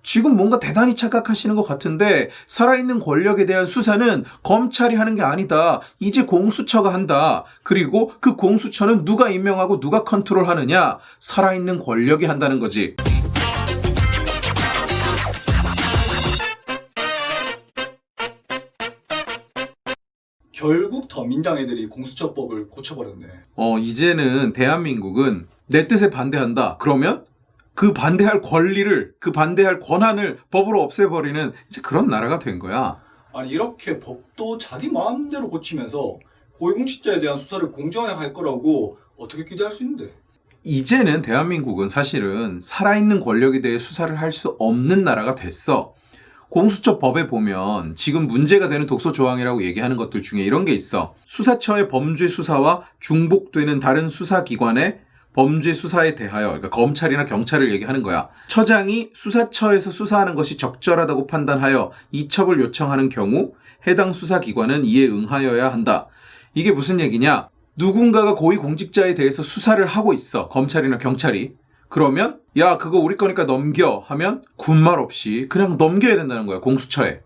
지금 뭔가 대단히 착각하시는 것 같은데 살아있는 권력에 대한 수사는 검찰이 하는 게 아니다. 이제 공수처가 한다. 그리고 그 공수처는 누가 임명하고 누가 컨트롤하느냐? 살아있는 권력이 한다는 거지. 결국 더민당 애들이 공수처법을 고쳐버렸네. 이제는 대한민국은 내 뜻에 반대한다. 그러면 그 반대할 권리를, 그 반대할 권한을 법으로 없애버리는 이제 그런 나라가 된 거야. 아니 이렇게 법도 자기 마음대로 고치면서 고위공직자에 대한 수사를 공정하게 할 거라고 어떻게 기대할 수 있는데? 이제는 대한민국은 사실은 살아있는 권력에 대해 수사를 할 수 없는 나라가 됐어. 공수처법에 보면 지금 문제가 되는 독소 조항이라고 얘기하는 것들 중에 이런 게 있어. 수사처의 범죄 수사와 중복되는 다른 수사기관의 범죄 수사에 대하여, 그러니까 검찰이나 경찰을 얘기하는 거야. 처장이 수사처에서 수사하는 것이 적절하다고 판단하여 이첩을 요청하는 경우 해당 수사기관은 이에 응하여야 한다. 이게 무슨 얘기냐? 누군가가 고위공직자에 대해서 수사를 하고 있어. 검찰이나 경찰이. 그러면 야 그거 우리 거니까 넘겨 하면 군말 없이 그냥 넘겨야 된다는 거야. 공수처에.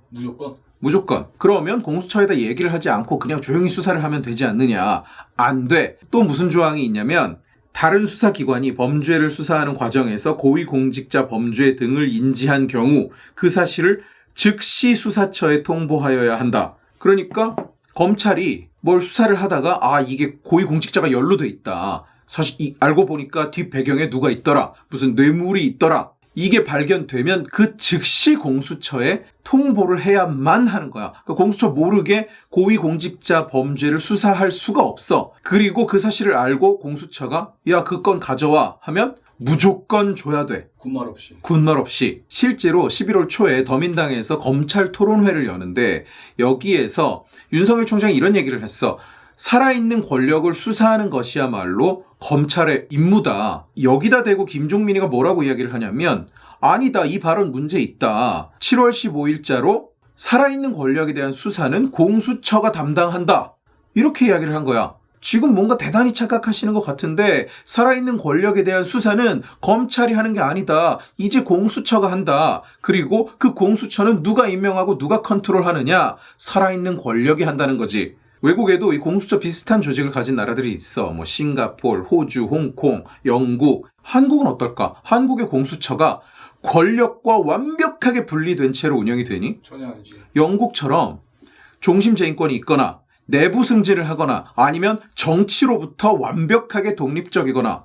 무조건. 그러면 공수처에다 얘기를 하지 않고 그냥 조용히 수사를 하면 되지 않느냐. 안 돼. 또 무슨 조항이 있냐면 다른 수사기관이 범죄를 수사하는 과정에서 고위공직자 범죄 등을 인지한 경우 그 사실을 즉시 수사처에 통보하여야 한다. 그러니까 검찰이 뭘 수사를 하다가 이게 고위공직자가 연루돼 있다. 사실 알고 보니까 뒷 배경에 누가 있더라. 무슨 뇌물이 있더라. 이게 발견되면 그 즉시 공수처에 통보를 해야만 하는 거야. 그러니까 공수처 모르게 고위공직자 범죄를 수사할 수가 없어. 그리고 그 사실을 알고 공수처가 야, 그 건 가져와 하면 무조건 줘야 돼. 군말 없이. 실제로 11월 초에 더민당에서 검찰 토론회를 여는데 여기에서 윤석열 총장이 이런 얘기를 했어. 살아있는 권력을 수사하는 것이야말로 검찰의 임무다. 여기다 대고 김종민이가 뭐라고 이야기를 하냐면 아니다. 이 발언 문제 있다. 7월 15일자로 살아있는 권력에 대한 수사는 공수처가 담당한다. 이렇게 이야기를 한 거야. 지금 뭔가 대단히 착각하시는 것 같은데 살아있는 권력에 대한 수사는 검찰이 하는 게 아니다. 이제 공수처가 한다. 그리고 그 공수처는 누가 임명하고 누가 컨트롤하느냐? 살아있는 권력이 한다는 거지. 외국에도 이 공수처 비슷한 조직을 가진 나라들이 있어. 뭐 싱가포르, 호주, 홍콩, 영국. 한국은 어떨까? 한국의 공수처가 권력과 완벽하게 분리된 채로 운영이 되니? 전혀 아니지. 영국처럼 종심 제인권이 있거나 내부 승진을 하거나 아니면 정치로부터 완벽하게 독립적이거나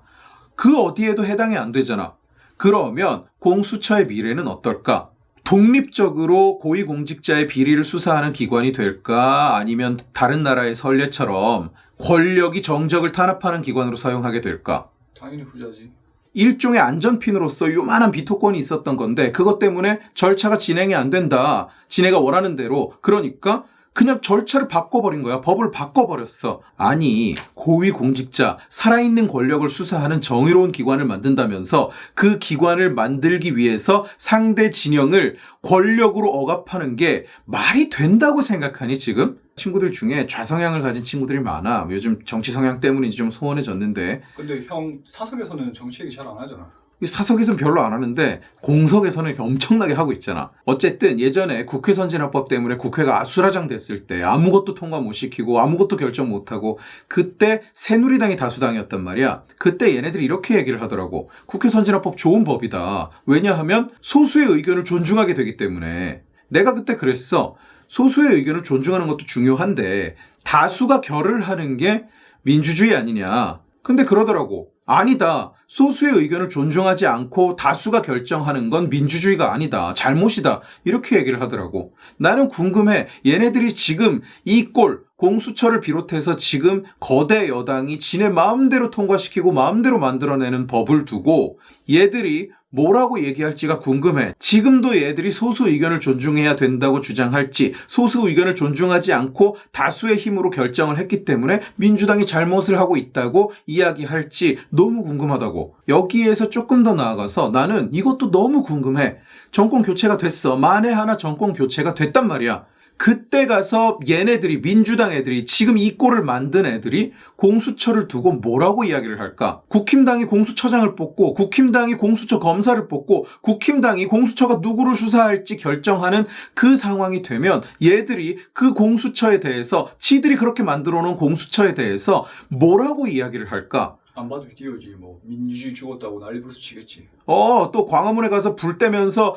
그 어디에도 해당이 안 되잖아. 그러면 공수처의 미래는 어떨까? 독립적으로 고위공직자의 비리를 수사하는 기관이 될까? 아니면 다른 나라의 선례처럼 권력이 정적을 탄압하는 기관으로 사용하게 될까? 당연히 후자지. 일종의 안전핀으로서 요만한 비토권이 있었던 건데 그것 때문에 절차가 진행이 안 된다. 지네가 원하는 대로. 그러니까 그냥 절차를 바꿔버린 거야. 법을 바꿔버렸어. 아니, 고위공직자, 살아있는 권력을 수사하는 정의로운 기관을 만든다면서 그 기관을 만들기 위해서 상대 진영을 권력으로 억압하는 게 말이 된다고 생각하니 지금? 친구들 중에 좌성향을 가진 친구들이 많아. 요즘 정치 성향 때문인지 좀 소원해졌는데. 근데 형 사석에서는 정치 얘기 잘 안 하잖아. 사석에서는 별로 안 하는데 공석에서는 이렇게 엄청나게 하고 있잖아. 어쨌든 예전에 국회 선진화법 때문에 국회가 아수라장 됐을 때 아무것도 통과 못 시키고 아무것도 결정 못하고 그때 새누리당이 다수당이었단 말이야. 그때 얘네들이 이렇게 얘기를 하더라고. 국회 선진화법 좋은 법이다. 왜냐하면 소수의 의견을 존중하게 되기 때문에. 내가 그때 그랬어. 소수의 의견을 존중하는 것도 중요한데 다수가 결을 하는 게 민주주의 아니냐. 근데 그러더라고. 아니다. 소수의 의견을 존중하지 않고 다수가 결정하는 건 민주주의가 아니다. 잘못이다. 이렇게 얘기를 하더라고. 나는 궁금해. 얘네들이 지금 이 꼴, 공수처를 비롯해서 지금 거대 여당이 지네 마음대로 통과시키고 마음대로 만들어내는 법을 두고 얘들이 뭐라고 얘기할지가 궁금해. 지금도 얘들이 소수 의견을 존중해야 된다고 주장할지 소수 의견을 존중하지 않고 다수의 힘으로 결정을 했기 때문에 민주당이 잘못을 하고 있다고 이야기할지 너무 궁금하다고. 여기에서 조금 더 나아가서 나는 이것도 너무 궁금해. 정권 교체가 됐어. 만에 하나 정권 교체가 됐단 말이야. 그때 가서 얘네들이 민주당 애들이 지금 이 꼴을 만든 애들이 공수처를 두고 뭐라고 이야기를 할까? 국힘당이 공수처장을 뽑고 국힘당이 공수처 검사를 뽑고 국힘당이 공수처가 누구를 수사할지 결정하는 그 상황이 되면 얘들이 그 공수처에 대해서 지들이 그렇게 만들어 놓은 공수처에 대해서 뭐라고 이야기를 할까? 안 봐도 비디오지 뭐 민주주의 죽었다고 난리 벌써 치겠지. 또 광화문에 가서 불 떼면서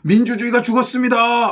민주주의가 죽었습니다.